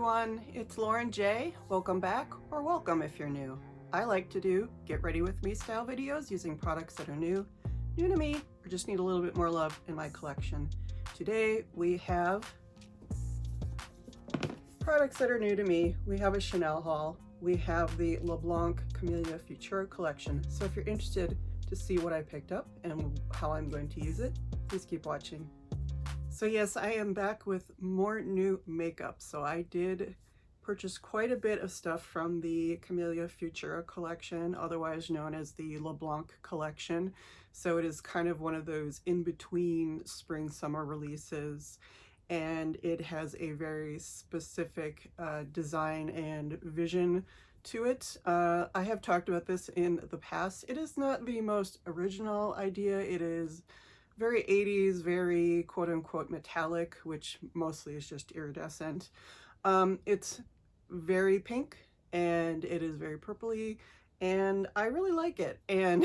everyone, it's Lauren J. Welcome back, or welcome if you're new. I like to do get ready with me style videos using products that are new to me, or just need a little bit more love in my collection. Today we have products that are new to me. We have a Chanel haul. We have the Chanel Camélia Futura collection. So if you're interested to see what I picked up and how I'm going to use it, please keep watching. So yes, I am back with more new makeup. So I did purchase quite a bit of stuff from the Camélia Futura collection, otherwise known as the LeBlanc collection. So it is kind of one of those in-between spring-summer releases, and it has a very specific design and vision to it. I have talked about this in the past. It is not the most original idea. It is very 80s, very quote-unquote metallic, which mostly is just iridescent. It's very pink and it is very purpley, and I really like it. And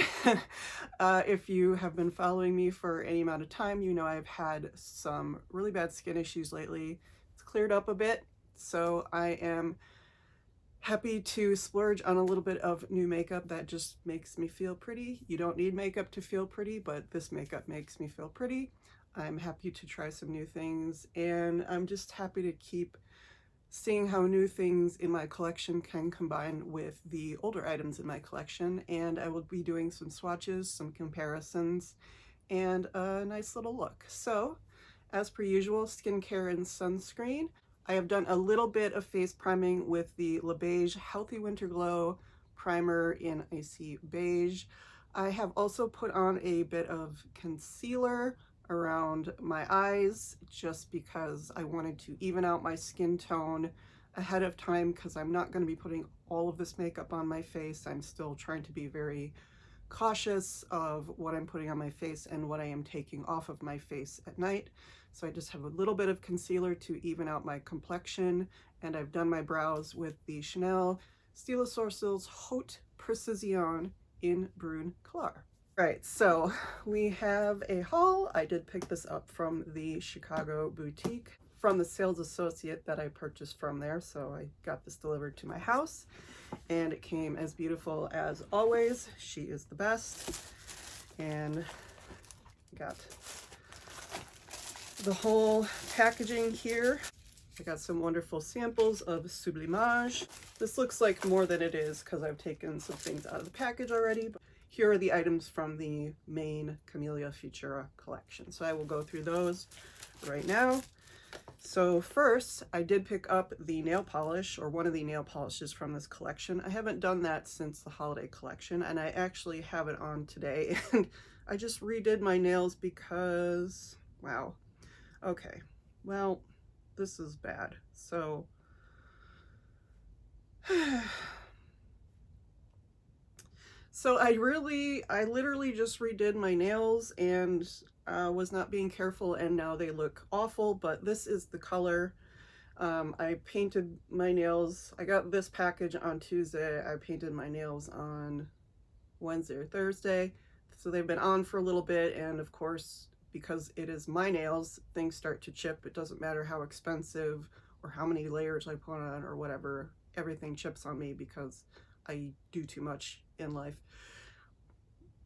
if you have been following me for any amount of time, you know I've had some really bad skin issues lately. It's cleared up a bit, so I am happy to splurge on a little bit of new makeup that just makes me feel pretty. You don't need makeup to feel pretty, but this makeup makes me feel pretty. I'm happy to try some new things, and I'm just happy to keep seeing how new things in my collection can combine with the older items in my collection. And I will be doing some swatches, some comparisons, and a nice little look. So as per usual, skincare and sunscreen. I have done a little bit of face priming with the Beige Healthy Winter Glow primer in Icy Beige. I have also put on a bit of concealer around my eyes just because I wanted to even out my skin tone ahead of time, because I'm not going to be putting all of this makeup on my face. I'm still trying to be very cautious of what I'm putting on my face and what I am taking off of my face at night. So I just have a little bit of concealer to even out my complexion, and I've done my brows with the Chanel Stylo Sourcils Haute Precision in Brun Clair. Right, so we have a haul. I did pick this up from the Chicago boutique from the sales associate that I purchased from there. So I got this delivered to my house, and it came as beautiful as always. She is the best. And got the whole packaging here. I got some wonderful samples of sublimage. This looks like more than it is because I've taken some things out of the package already. But here are the items from the main Camélia Futura collection. So I will go through those right now. So first, I did pick up the nail polish, or one of the nail polishes from this collection. I haven't done that since the holiday collection, and I actually have it on today. And I just redid my nails because, wow. Okay, well, this is bad. So, I literally just redid my nails and was not being careful, and now they look awful. But this is the color. I painted my nails. I got this package on Tuesday. I painted my nails on Wednesday or Thursday. So they've been on for a little bit, and of course, because it is my nails, things start to chip. It doesn't matter how expensive or how many layers I put on or whatever. Everything chips on me because I do too much in life.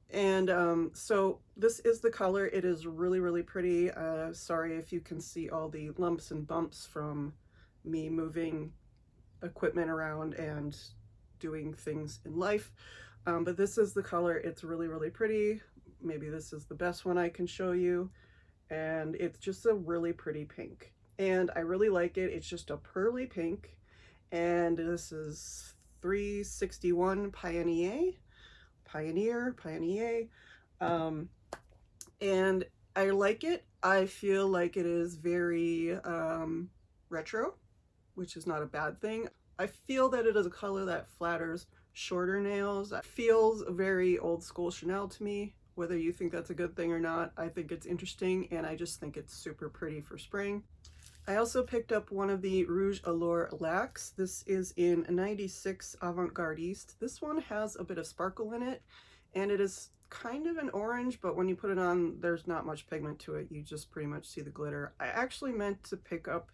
And so this is the color. It is really, really pretty. Sorry if you can see all the lumps and bumps from me moving equipment around and doing things in life. But this is the color. It's really, really pretty. Maybe this is the best one I can show you. And it's just a really pretty pink. And I really like it. It's just a pearly pink. And this is 361 Pionniere. And I like it. I feel like it is very retro, which is not a bad thing. I feel that it is a color that flatters shorter nails. It feels very old school Chanel to me. Whether you think that's a good thing or not, I think it's interesting, and I just think it's super pretty for spring. I also picked up one of the Rouge Allure Laques. This is in 96 Avant-Gardiste. This one has a bit of sparkle in it, and it is kind of an orange, but when you put it on, there's not much pigment to it. You just pretty much see the glitter. I actually meant to pick up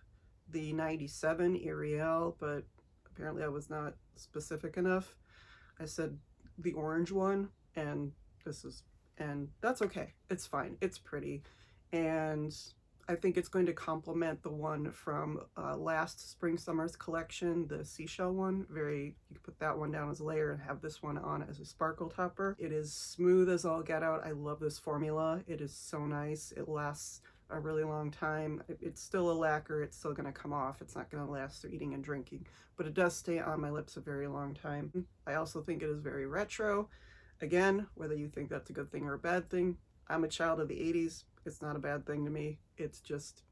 the 97 Ariel, but apparently I was not specific enough. I said the orange one, and that's okay. It's fine. It's pretty. And I think it's going to complement the one from last spring summer's collection, the seashell one. You can put that one down as a layer and have this one on as a sparkle topper. It is smooth as all get out. I love this formula. It is so nice. It lasts a really long time. It's still a lacquer. It's still going to come off. It's not going to last through eating and drinking, but it does stay on my lips a very long time. I also think it is very retro. Again, whether you think that's a good thing or a bad thing, I'm a child of the 80s. It's not a bad thing to me. It's just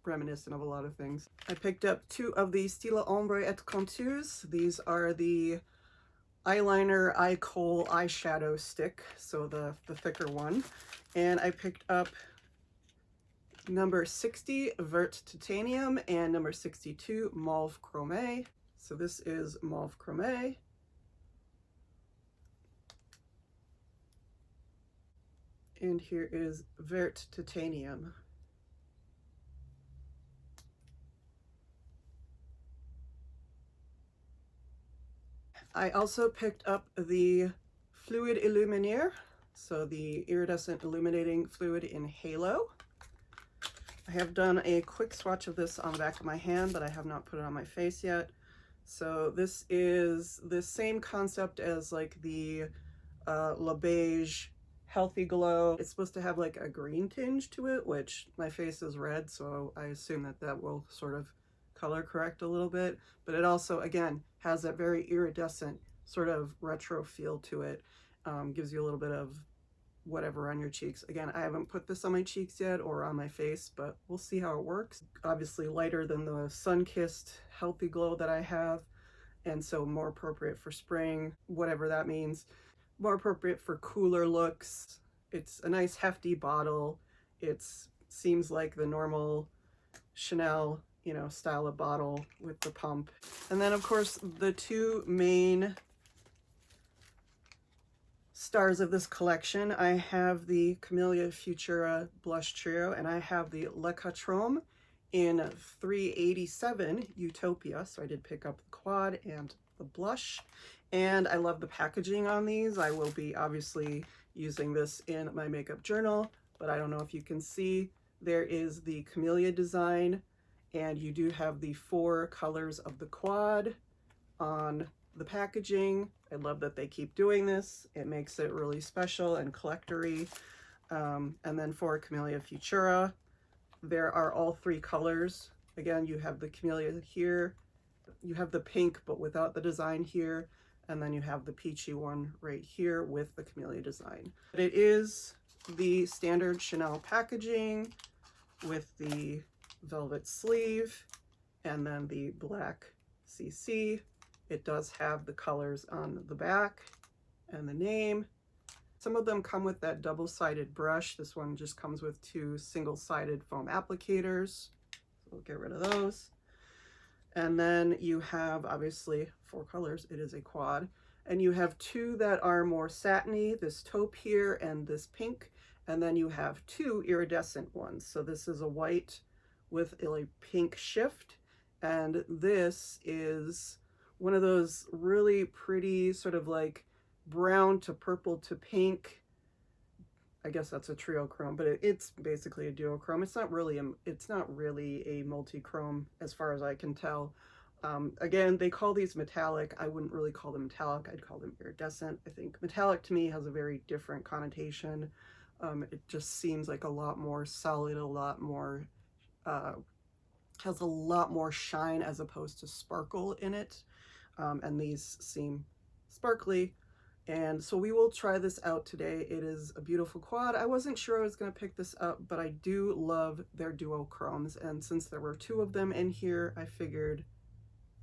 reminiscent of a lot of things. I picked up 2 of the Stylo Ombré et Contours. These are the eyeliner eye kohl eyeshadow stick, so the thicker one. And I picked up number 60 Vert Titanium and number 62 Mauve Chromé. So this is Mauve Chromé. And here is Vert Titanium. I also picked up the Fluide Enluminuer, so the iridescent illuminating fluid in Halo. I have done a quick swatch of this on the back of my hand, but I have not put it on my face yet. So this is the same concept as like the Beige Healthy Glow. It's supposed to have like a green tinge to it, which my face is red, so I assume that that will sort of color correct a little bit. But it also, again, has that very iridescent sort of retro feel to it. Gives you a little bit of whatever on your cheeks. Again, I haven't put this on my cheeks yet or on my face, but we'll see how it works. Obviously lighter than the sun-kissed Healthy Glow that I have, and so more appropriate for spring, whatever that means. More appropriate for cooler looks. It's a nice hefty bottle. It seems like the normal Chanel, you know, style of bottle with the pump. And then of course the 2 main stars of this collection, I have the Camélia Futura blush trio, and I have the Laque in 387 Utopia. So I did pick up the quad and the blush, and I love the packaging on these. I will be obviously using this in my makeup journal, but I don't know if you can see, there is the Camélia design, and you do have the 4 colors of the quad on the packaging. I love that they keep doing this. It makes it really special and collector-y. And then for Camélia Futura, there are all 3 colors. Again, you have the Camélia here, you have the pink but without the design here, and then you have the peachy one right here with the Camélia design. But it is the standard Chanel packaging with the velvet sleeve and then the black CC. It does have the colors on the back and the name. Some of them come with that double-sided brush. This one just comes with 2 single-sided foam applicators. So we'll get rid of those. And then you have obviously 4 colors. It is a quad. And you have 2 that are more satiny, this taupe here and this pink. And then you have 2 iridescent ones. So this is a white with a pink shift. And this is one of those really pretty sort of like brown to purple to pink. I guess that's a trio chrome, but it's basically a duochrome. It's not really a multi-chrome as far as I can tell. Again, they call these metallic. I wouldn't really call them metallic. I'd call them iridescent. I think metallic to me has a very different connotation. It just seems like a lot more solid, a lot more has a lot more shine as opposed to sparkle in it. And these seem sparkly. And so we will try this out today. It is a beautiful quad. I wasn't sure I was going to pick this up, but I do love their duochromes. And since there were 2 of them in here, I figured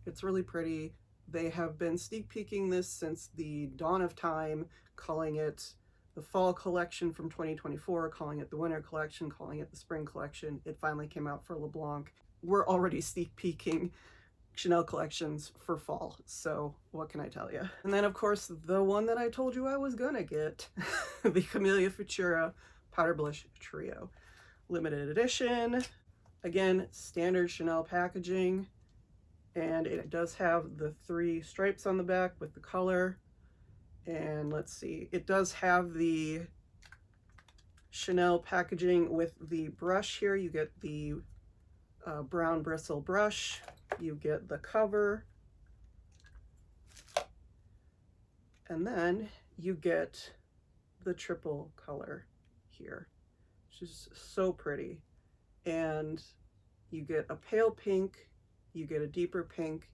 it's really pretty. They have been sneak peeking this since the dawn of time, calling it the fall collection from 2024, calling it the winter collection, calling it the spring collection. It finally came out for Leblanc. We're already sneak peeking Chanel collections for fall, so what can I tell you? And then of course the one that I told you I was gonna get, the Camélia Futura Powder Blush Trio. Limited edition. Again, standard Chanel packaging, and it does have the 3 stripes on the back with the color. And let's see, it does have the Chanel packaging with the brush here. You get the brown bristle brush, you get the cover, and then you get the triple color here, which is so pretty. And you get a pale pink, you get a deeper pink,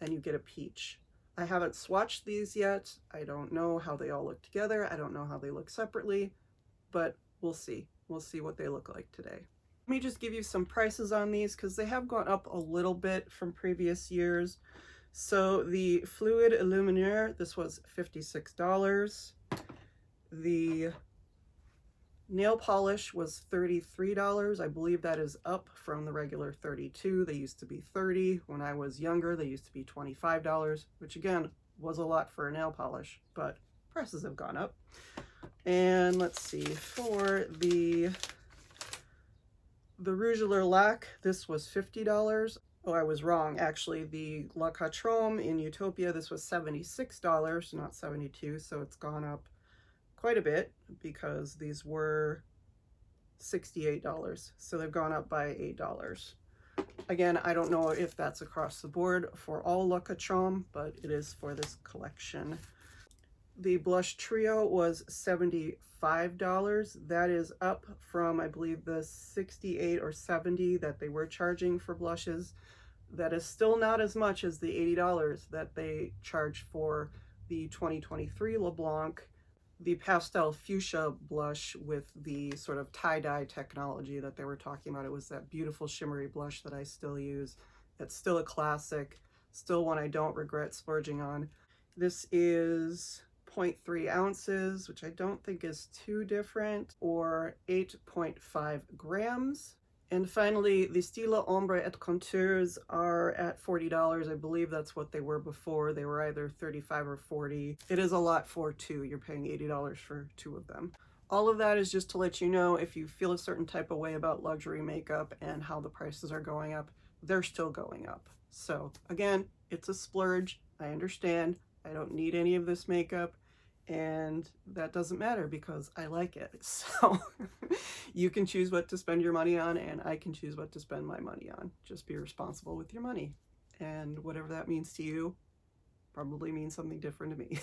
and you get a peach. I haven't swatched these yet. I don't know how they all look together. I don't know how they look separately, but we'll see. We'll see what they look like today. Let me just give you some prices on these because they have gone up a little bit from previous years. So the Fluide Enluminuer, this was $56. The nail polish was $33. I believe that is up from the regular $32. They used to be $30. When I was younger, they used to be $25, which again was a lot for a nail polish, but prices have gone up. And let's see, for the Rouge Laque, this was $50. Oh, I was wrong. Actually, the Laque in Utopia, this was $76, not $72, so it's gone up quite a bit because these were $68. So they've gone up by $8. Again, I don't know if that's across the board for all Laque, but it is for this collection. The blush trio was $75. That is up from, I believe, the $68 or $70 that they were charging for blushes. That is still not as much as the $80 that they charge for the 2023 LeBlanc, the pastel fuchsia blush with the sort of tie-dye technology that they were talking about. It was that beautiful shimmery blush that I still use. It's still a classic, still one I don't regret splurging on. This is 0.3 ounces, which I don't think is too different, or 8.5 grams. And finally, the Stylo Ombre et Contours are at $40. I believe that's what they were before. They were either $35 or $40. It is a lot for 2. You're paying $80 for 2 of them. All of that is just to let you know if you feel a certain type of way about luxury makeup and how the prices are going up, they're still going up. So again, it's a splurge. I understand. I don't need any of this makeup, and that doesn't matter because I like it. So you can choose what to spend your money on, and I can choose what to spend my money on. Just be responsible with your money, and whatever that means to you probably means something different to me.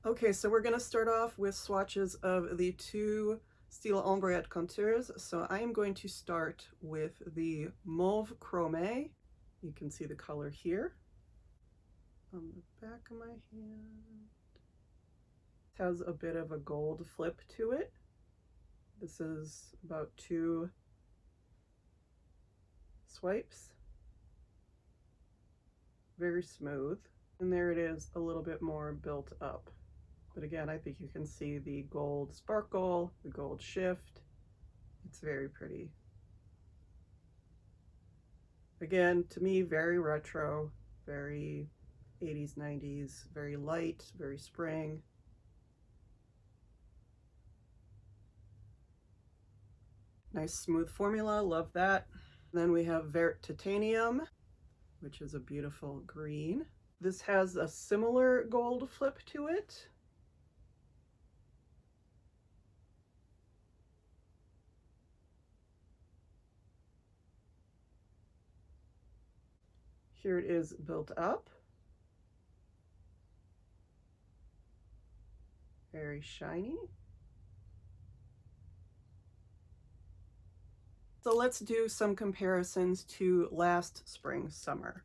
Okay, so we're going to start off with swatches of the 2 Stylo Ombre et Contours. So I am going to start with the Mauve Chromé. You can see the color here on the back of my hand. It has a bit of a gold flip to it. This is about 2 swipes. Very smooth. And there it is, a little bit more built up. But again, I think you can see the gold sparkle, the gold shift. It's very pretty. Again, to me, very retro, very 80s, 90s, very light, very spring. Nice smooth formula, love that. Then we have Vert Titanium, which is a beautiful green. This has a similar gold flip to it. Here it is built up. Very shiny. So let's do some comparisons to last spring, summer.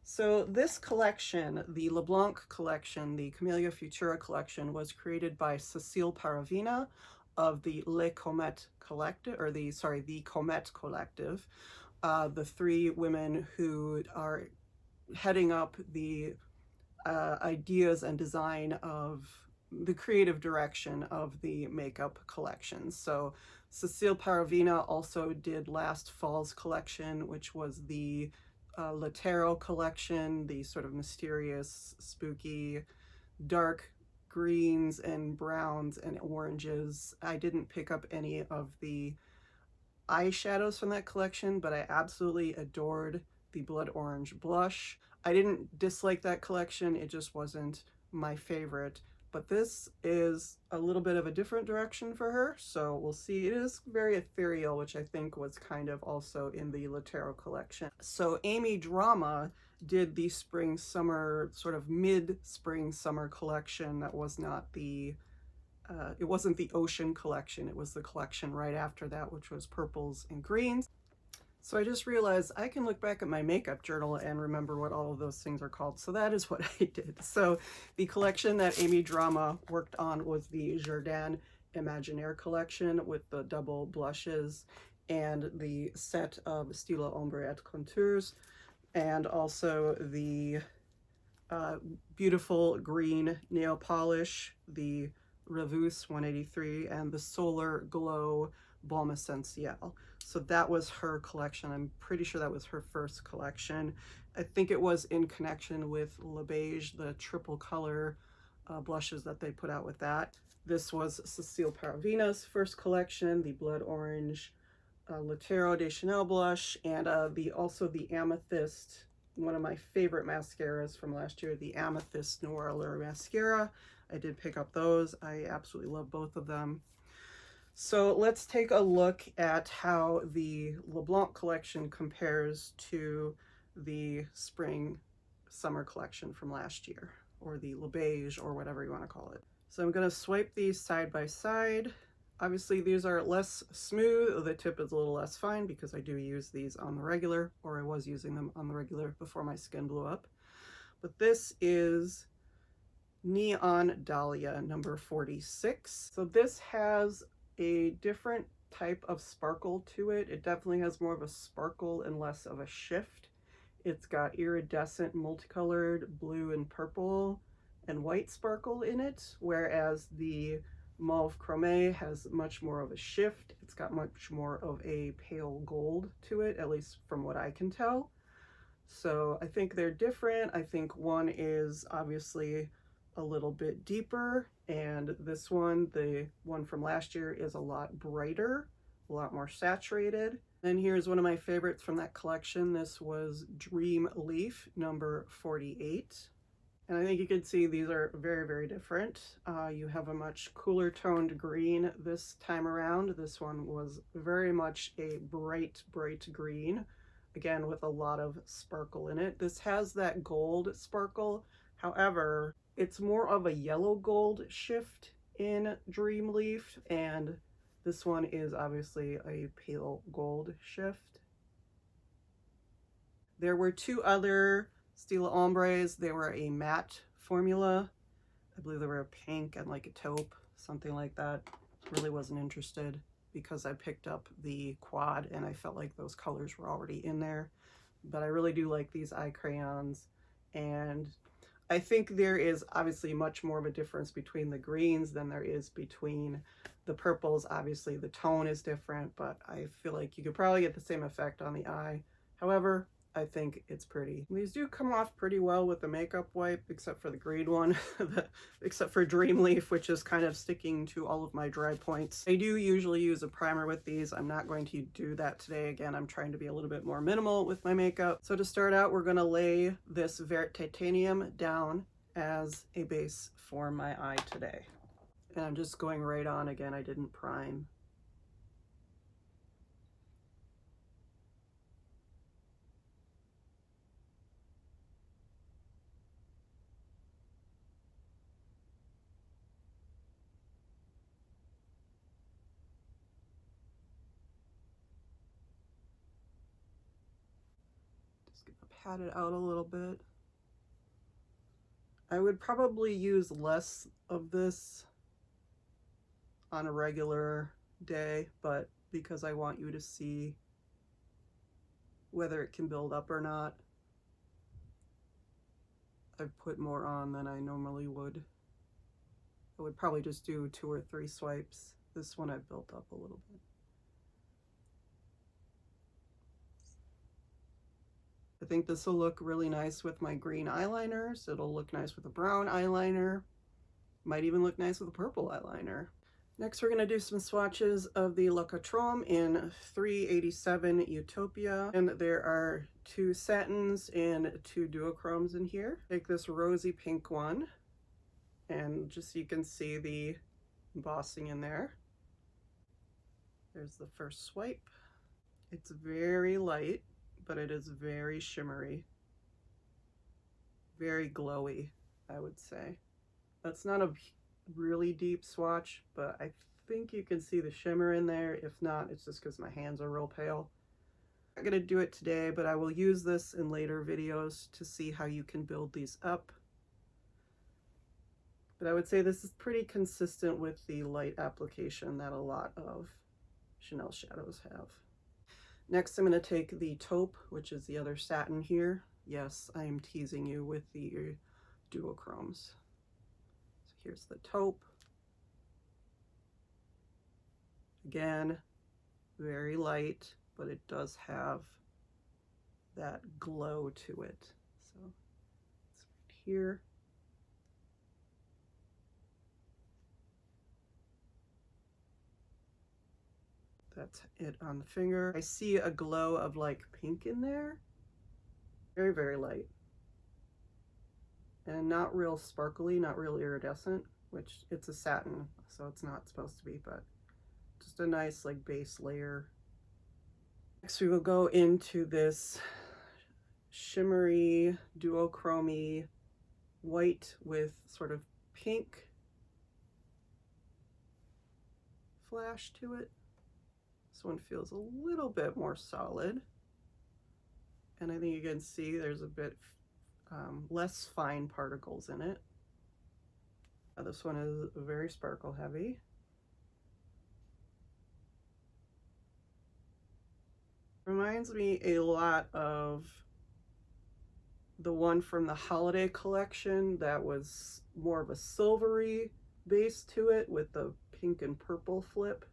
So this collection, the LeBlanc collection, the Camélia Futura collection, was created by Cécile Paravina of the Le Comet Collective, or the Comet Collective. The 3 women who are heading up the ideas and design of the creative direction of the makeup collections. So Cécile Paravina also did last fall's collection, which was the Latero collection, the sort of mysterious, spooky, dark greens and browns and oranges. I didn't pick up any of the eyeshadows from that collection, but I absolutely adored the Blood Orange blush. I didn't dislike that collection, it just wasn't my favorite. But this is a little bit of a different direction for her, so we'll see. It is very ethereal, which I think was kind of also in the Latero collection. So Amy Drama did the spring summer, sort of mid-spring summer collection that was not the it wasn't the ocean collection, it was the collection right after that, which was purples and greens. So I just realized I can look back at my makeup journal and remember what all of those things are called. So that is what I did. So the collection that Amy Drama worked on was the Jardin Imaginaire collection with the double blushes and the set of Stylo Ombré et Contours, and also the beautiful green nail polish, the Revus 183, and the Solar Glow Balm Essentiel. So that was her collection. I'm pretty sure that was her first collection. I think it was in connection with Beige, the triple color blushes that they put out with that. This was Cecile Paravina's first collection, the Blood Orange Latero de Chanel blush, and also the Amethyst, one of my favorite mascaras from last year, the Amethyst Noir Allure mascara. I did pick up those. I absolutely love both of them. So let's take a look at how the LeBlanc collection compares to the spring summer collection from last year, or the Beige, or whatever you want to call it. So I'm going to swipe these side by side. Obviously these are less smooth, the tip is a little less fine because I do use these on the regular, or I was using them on the regular before my skin blew up. But this is Neon Dahlia number 46. So this has a different type of sparkle to it. It definitely has more of a sparkle and less of a shift. It's got iridescent multicolored blue and purple and white sparkle in it, whereas the Mauve Chromé has much more of a shift. It's got much more of a pale gold to it, at least from what I can tell. So I think they're different. I think one is obviously a little bit deeper, and this one, the one from last year, is a lot brighter, a lot more saturated. Then here's one of my favorites from that collection. This was Dream Leaf number 48. And I think you can see these are very, very different. You have a much cooler toned green this time around. This one was very much a bright, bright green, again with a lot of sparkle in it. This has that gold sparkle, however, it's more of a yellow gold shift in Dream Leaf, and this one is obviously a pale gold shift. There were two other Stylo Ombres. They were a matte formula. I believe they were a pink and like a taupe, something like that. Really wasn't interested because I picked up the quad and I felt like those colors were already in there. But I really do like these eye crayons, and I think there is obviously much more of a difference between the greens than there is between the purples. Obviously the tone is different, but I feel like you could probably get the same effect on the eye. However, I think it's pretty. These do come off pretty well with the makeup wipe, except for the green one, except for Dream Leaf, which is kind of sticking to all of my dry points. I do usually use a primer with these. I'm not going to do that today. Again, I'm trying to be a little bit more minimal with my makeup. So to start out, we're going to lay this Vert Titanium down as a base for my eye today. And I'm just going right on. Again, I didn't prime. Pat it out a little bit. I would probably use less of this on a regular day, but because I want you to see whether it can build up or not, I've put more on than I normally would. I would probably just do 2 or 3 swipes. This one I've built up a little bit. I think this will look really nice with my green eyeliners. It'll look nice with a brown eyeliner. Might even look nice with a purple eyeliner. Next, we're going to do some swatches of the Laque in 387 Utopia. And there are 2 satins and 2 duochromes in here. Take this rosy pink one, and just so you can see the embossing in there. There's the first swipe. It's very light, but it is very shimmery. Very glowy, I would say. That's not a really deep swatch, but I think you can see the shimmer in there. If not, it's just because my hands are real pale. I'm not gonna do it today, but I will use this in later videos to see how you can build these up. But I would say this is pretty consistent with the light application that a lot of Chanel shadows have. Next, I'm going to take the taupe, which is the other satin here. Yes, I am teasing you with the duochromes. So here's the taupe. Again, very light, but it does have that glow to it. So it's right here. That's it on the finger. I see a glow of like pink in there. Very, very light. And not real sparkly, not real iridescent, which it's a satin, so it's not supposed to be, but just a nice like base layer. Next we will go into this shimmery, duochromy white with sort of pink flash to it. This one feels a little bit more solid, and I think you can see there's a bit less fine particles in it. This one is very sparkle heavy. Reminds me a lot of the one from the holiday collection that was more of a silvery base to it with the pink and purple flip.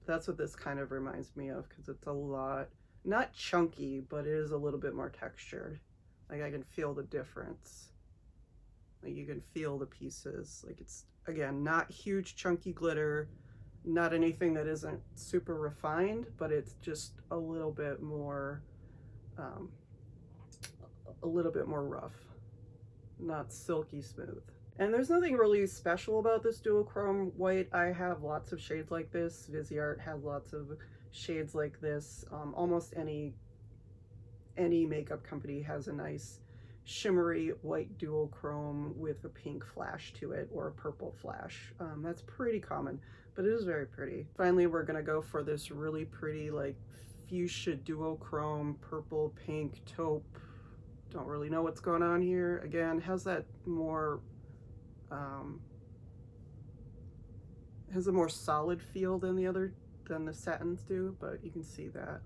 That's what this kind of reminds me of, because it's a lot, not chunky, but it is a little bit more textured. Like I can feel the difference. Like you can feel the pieces. Like it's, again, not huge chunky glitter, not anything that isn't super refined, but it's just a little bit more rough, not silky smooth. And there's nothing really special about this duochrome white. I have lots of shades like this. Viseart has lots of shades like this. Almost any makeup company has a nice shimmery white duochrome with a pink flash to it or a purple flash. That's pretty common, but it is very pretty. Finally, we're gonna go for this really pretty like fuchsia duochrome, purple, pink, taupe. Don't really know what's going on here. Again, has that more has a more solid feel than the satins do, but you can see that.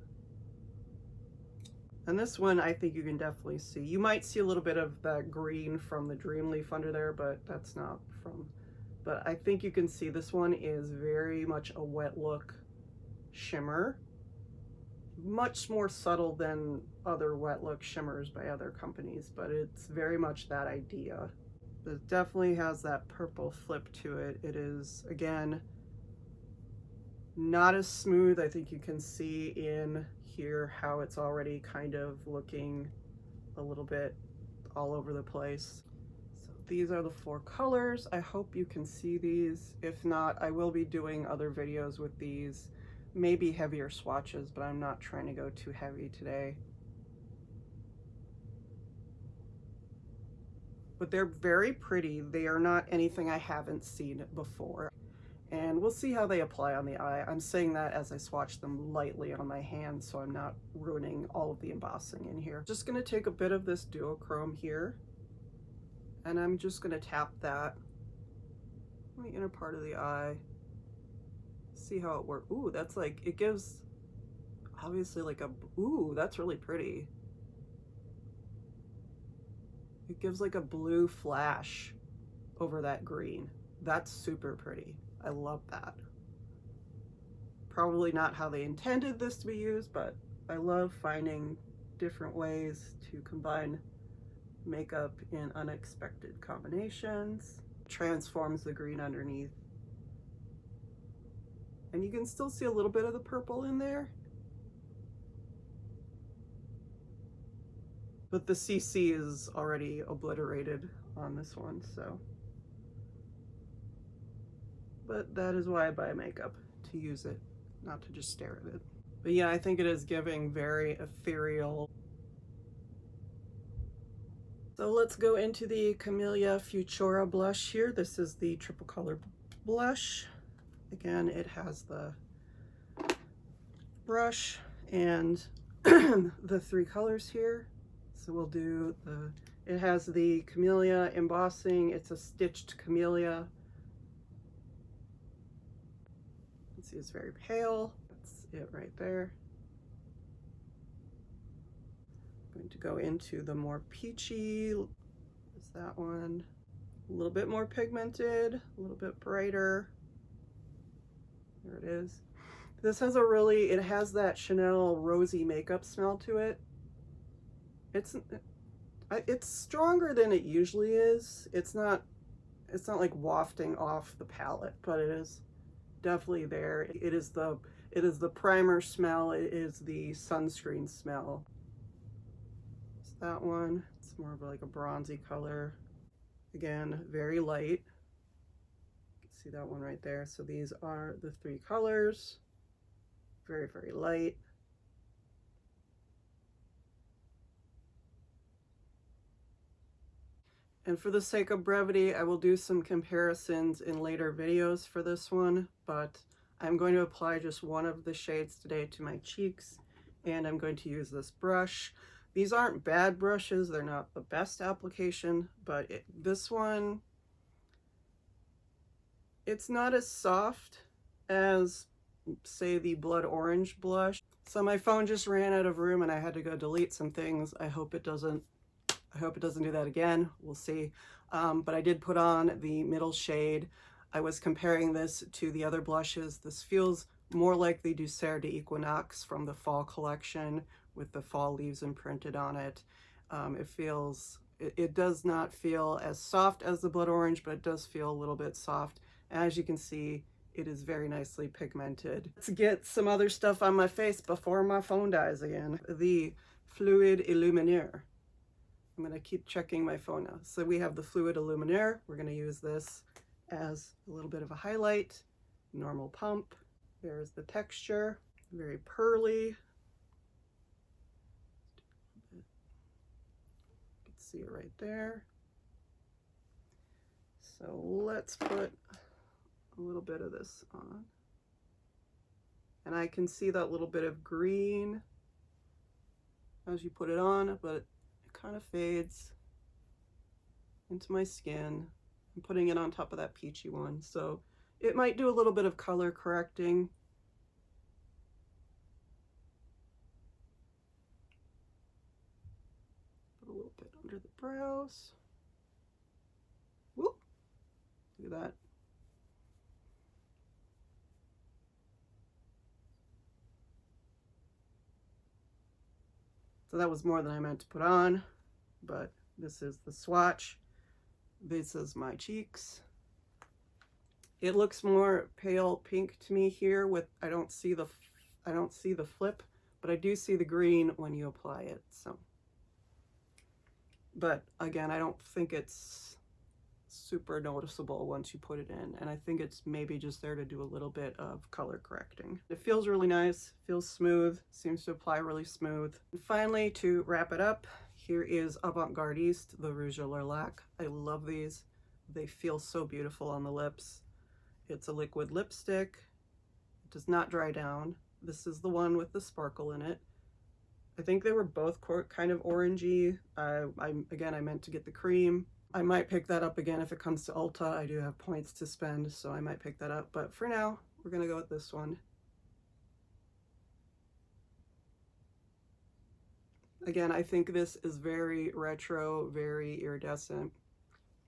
And this one, I think you can definitely see. You might see a little bit of that green from the Dream Leaf under there, but that's not from, but I think you can see this one is very much a wet look shimmer. Much more subtle than other wet look shimmers by other companies, but it's very much that idea. It definitely has that purple flip to it. It is, again, not as smooth. I think you can see in here how it's already kind of looking a little bit all over the place. So these are the 4 colors. I hope you can see these. If not, I will be doing other videos with these, maybe heavier swatches, but I'm not trying to go too heavy today. But they're very pretty. They are not anything I haven't seen before. And we'll see how they apply on the eye. I'm saying that as I swatch them lightly on my hand, so I'm not ruining all of the embossing in here. Just gonna take a bit of this duochrome here, and I'm just gonna tap that on the inner part of the eye. See how it works. Ooh, that's like, it gives obviously like a, ooh, that's really pretty. It gives like a blue flash over that green. That's super pretty. I love that. Probably not how they intended this to be used, but I love finding different ways to combine makeup in unexpected combinations. Transforms the green underneath. And you can still see a little bit of the purple in there. But the CC is already obliterated on this one, so. But that is why I buy makeup, to use it, not to just stare at it. But yeah, I think it is giving very ethereal. So let's go into the Camélia Futura blush here. This is the triple color blush. Again, it has the brush and the 3 colors here. So we'll do it has the Camélia embossing. It's a stitched Camélia. You can see it's very pale. That's it right there. I'm going to go into the more peachy. Is that one? A little bit more pigmented, a little bit brighter. There it is. This has it has that Chanel rosy makeup smell to it. It's stronger than it usually is. It's not like wafting off the palette, but it is definitely there. It is the primer smell. It is the sunscreen smell. It's that one. It's more of like a bronzy color. Again, very light. You can see that one right there. So these are the 3 colors. Very, very light. And for the sake of brevity, I will do some comparisons in later videos for this one, but I'm going to apply just one of the shades today to my cheeks, and I'm going to use this brush. These aren't bad brushes, they're not the best application, but this one, it's not as soft as, say, the blood orange blush. So my phone just ran out of room and I had to go delete some things. I hope it doesn't do that again. We'll see. But I did put on the middle shade. I was comparing this to the other blushes. This feels more like the Douceur de Equinox from the fall collection with the fall leaves imprinted on it. It does not feel as soft as the blood orange, but it does feel a little bit soft. As you can see, it is very nicely pigmented. Let's get some other stuff on my face before my phone dies again. The Fluide Enluminuer. I'm going to keep checking my phone now. So we have the Fluide Enluminuer. We're going to use this as a little bit of a highlight. Normal pump. There's the texture. Very pearly. You can see it right there. So let's put a little bit of this on. And I can see that little bit of green as you put it on, but it kind of fades into my skin. I'm putting it on top of that peachy one, so it might do a little bit of color correcting. Put a little bit under the brows. Whoop! Do that. So that was more than I meant to put on, but this is the swatch. This is my cheeks. It looks more pale pink to me here with, I don't see the flip, but I do see the green when you apply it. So, but again, I don't think it's super noticeable once you put it in, and I think it's maybe just there to do a little bit of color correcting. It feels really nice, feels smooth, seems to apply really smooth. And finally, to wrap it up, here is Avant-Gardiste, the Rouge à Laque. I love these. They feel so beautiful on the lips. It's a liquid lipstick. It does not dry down. This is the one with the sparkle in it. I think they were both kind of orangey. Again, I meant to get the cream. I might pick that up again if it comes to Ulta. I do have points to spend, so I might pick that up. But for now, we're gonna go with this one. Again, I think this is very retro, very iridescent.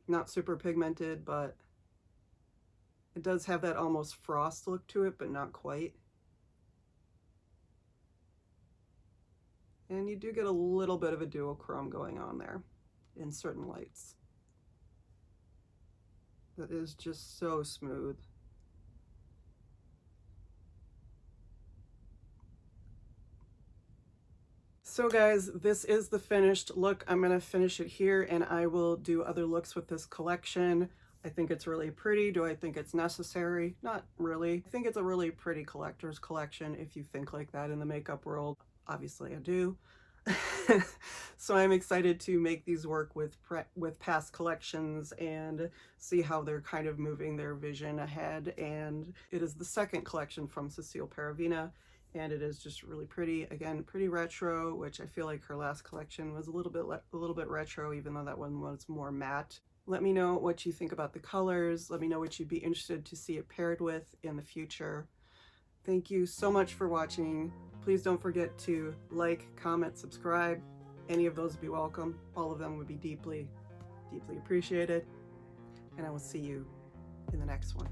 Not super pigmented, but it does have that almost frost look to it, but not quite. And you do get a little bit of a duochrome going on there in certain lights. That is just so smooth. So guys, this is the finished look. I'm gonna finish it here and I will do other looks with this collection. I think it's really pretty. Do I think it's necessary? Not really. I think it's a really pretty collector's collection if you think like that in the makeup world. Obviously I do. So I'm excited to make these work with past collections and see how they're kind of moving their vision ahead. And it is the second collection from Cecile Paravina, and it is just really pretty. Again, pretty retro, which I feel like her last collection was a little bit retro, even though that one was more matte. Let me know what you think about the colors. Let me know what you'd be interested to see it paired with in the future. Thank you so much for watching. Please don't forget to like, comment, subscribe. Any of those would be welcome. All of them would be deeply, deeply appreciated. And I will see you in the next one.